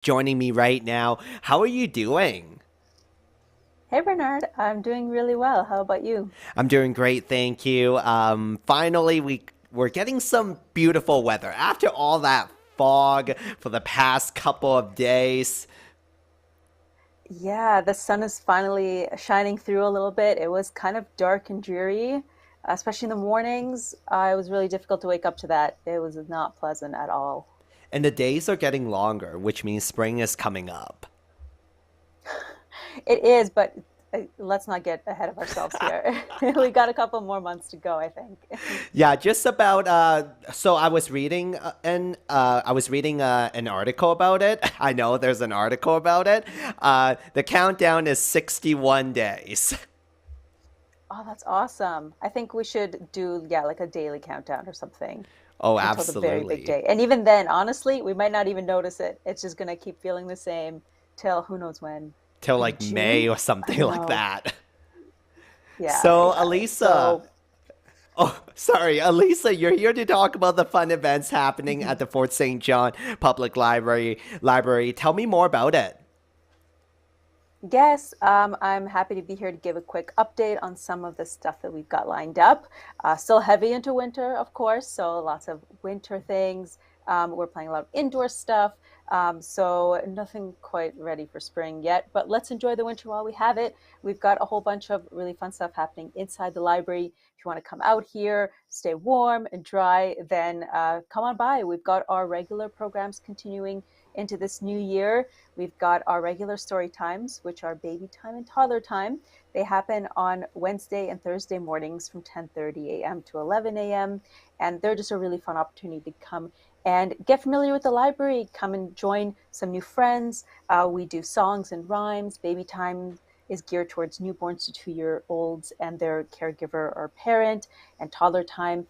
joining me right now. How are you doing? Hey Bernard, I'm doing really well. How about you? I'm doing great, thank you. Finally, we're getting some beautiful weather after all that fog for the past couple of days. Yeah, the sun is finally shining through a little bit. It was kind of dark and dreary, especially in the mornings. It was really difficult to wake up to that. It was not pleasant at all. And the days are getting longer, which means spring is coming up. It is, but let's not get ahead of ourselves here. We got a couple more months to go, I think. Yeah, just about. So I was reading an article about it. I know there's an article about it. The countdown is 61 days. Oh, that's awesome. I think we should do, yeah, like a daily countdown or something Oh, until the very big absolutely. day. And even then, honestly, we might not even notice it. It's just gonna keep feeling the same till who knows when. Till Maybe like May June? or I something don't like know. that. Yeah, So, yeah. Alisa, So, Alisa, you're here to talk about the fun events happening at mhm. the Fort St. John Public Library. Tell me more about it. Yes, I'm happy to be here to give a quick update on some of the stuff that we've got lined up. Still heavy into winter, of course, so lots of winter things. We're playing a lot of indoor stuff, so nothing quite ready for spring yet, but let's enjoy the winter while we have it. We've got a whole bunch of really fun stuff happening inside the library. If you want to come out here, stay warm and dry, then come on by. We've got our regular programs continuing into this new year. We've got our regular story times, which are baby time and toddler time. They happen on Wednesday and Thursday mornings from 10:30 a.m. to 11 a.m. And they're just a really fun opportunity to come and get familiar with the library, come and join some new friends. We do songs and rhymes. Baby time is geared towards newborns to 2 year olds and their caregiver or parent, and toddler time.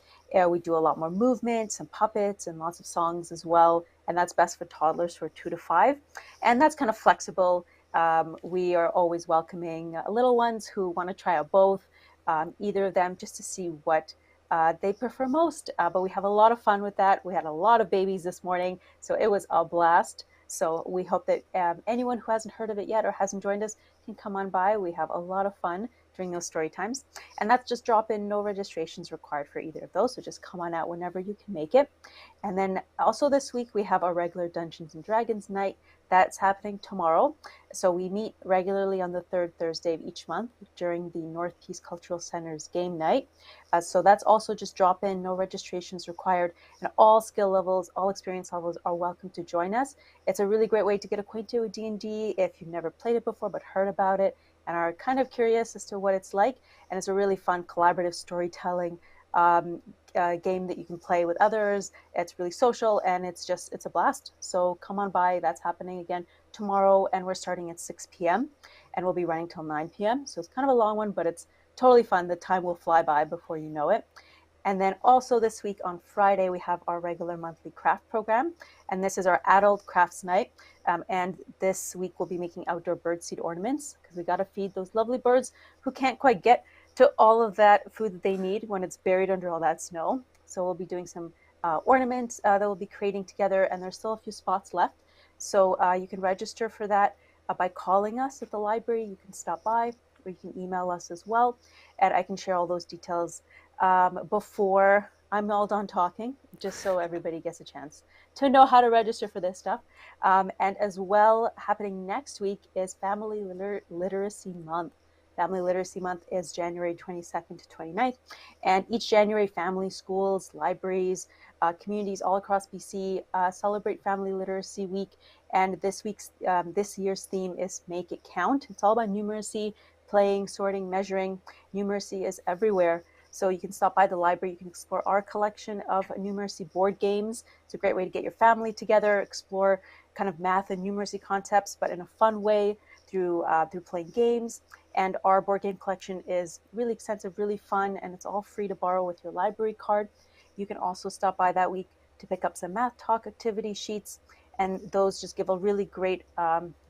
We do a lot more movement, some puppets, and lots of songs as well. And that's best for toddlers who are 2 to 5. And that's kind of flexible. We are always welcoming little ones who want to try out both, either of them, just to see what they prefer most. But we have a lot of fun with that. We had a lot of babies this morning, so it was a blast. So we hope that anyone who hasn't heard of it yet or hasn't joined us can come on by. We have a lot of fun during those story times. And that's just drop in, no registrations required for either of those. So just come on out whenever you can make it. And then also this week, we have our regular Dungeons and Dragons night that's happening tomorrow. So we meet regularly on the third Thursday of each month during the North Peace Cultural Center's game night. So that's also just drop in, no registrations required, and all skill levels, all experience levels are welcome to join us. It's a really great way to get acquainted with D&D if you've never played it before but heard about it and are kind of curious as to what it's like. And it's a really fun collaborative storytelling um, game that you can play with others. It's really social and it's a blast. So come on by. That's happening again tomorrow, and we're starting at 6 p.m. and we'll be running till 9 p.m. So it's kind of a long one, but it's totally fun. The time will fly by before you know it. And then also this week on Friday, we have our regular monthly craft program. And this is our adult crafts night. And this week we'll be making outdoor birdseed ornaments because we got to feed those lovely birds who can't quite get to all of that food that they need when it's buried under all that snow. So we'll be doing some ornaments that we'll be creating together. And there's still a few spots left. So you can register for that by calling us at the library. You can stop by or you can email us as well. And I can share all those details before I'm all done talking, just so everybody gets a chance to know how to register for this stuff. And as well, happening next week is Family Literacy Month. Family Literacy Month is January 22nd to 29th. And each January, family, schools, libraries, communities all across BC celebrate Family Literacy Week. And this year's theme is Make It Count. It's all about numeracy, playing, sorting, measuring. Numeracy is everywhere. So you can stop by the library. You can explore our collection of numeracy board games. It's a great way to get your family together, explore kind of math and numeracy concepts, but in a fun way through playing games. And our board game collection is really extensive, really fun, and it's all free to borrow with your library card. You can also stop by that week to pick up some math talk activity sheets, and those just give a really great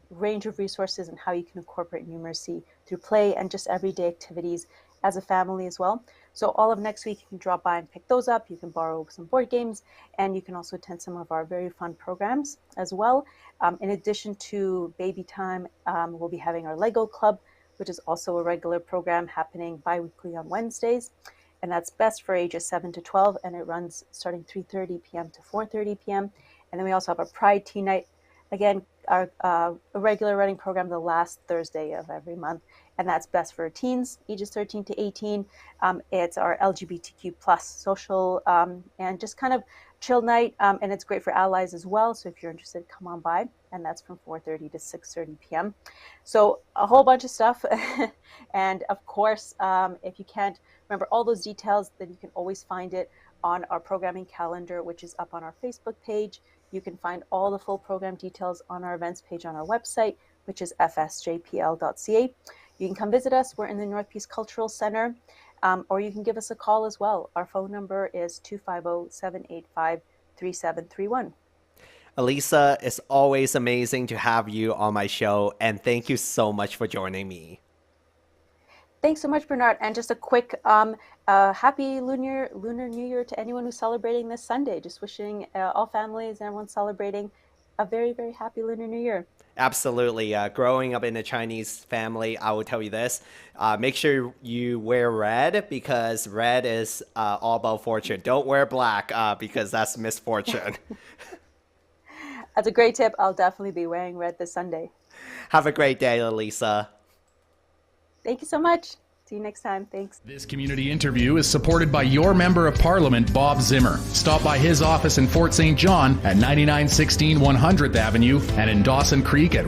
range of resources and how you can incorporate numeracy through play and just everyday activities as a family as well. So all of next week, you can drop by and pick those up. You can borrow some board games, and you can also attend some of our very fun programs as well. In addition to baby time, we'll be having our Lego Club, which is also a regular program happening bi-weekly on Wednesdays. And that's best for ages 7 to 12, and it runs starting 3:30 p.m. to 4:30 p.m. And then we also have our Pride Tea Night, again, our a regular running program the last Thursday of every month, and that's best for teens, ages 13 to 18. It's our LGBTQ plus social and just kind of chill night, and it's great for allies as well. So if you're interested, come on by, and that's from 4:30 to 6:30 p.m. So a whole bunch of stuff, and of course, if you can't remember all those details, then you can always find it on our programming calendar, which is up on our Facebook page. You can find all the full program details on our events page on our website, which is fsjpl.ca. You can come visit us. We're in the North Peace Cultural Center, or you can give us a call as well. Our phone number is 250-785-3731. Alisa, it's always amazing to have you on my show, and thank you so much for joining me. Thanks so much, Bernard. And just a quick happy Lunar New Year to anyone who's celebrating this Sunday. Just wishing all families and everyone celebrating a very, very happy Lunar New Year. Absolutely. Growing up in a Chinese family, I will tell you this. Make sure you wear red, because red is all about fortune. Don't wear black because that's misfortune. That's a great tip. I'll definitely be wearing red this Sunday. Have a great day, Alisa. Thank you so much. See you next time. Thanks. This community interview is supported by your Member of Parliament, Bob Zimmer. Stop by his office in Fort St. John at 9916 100th Avenue and in Dawson Creek at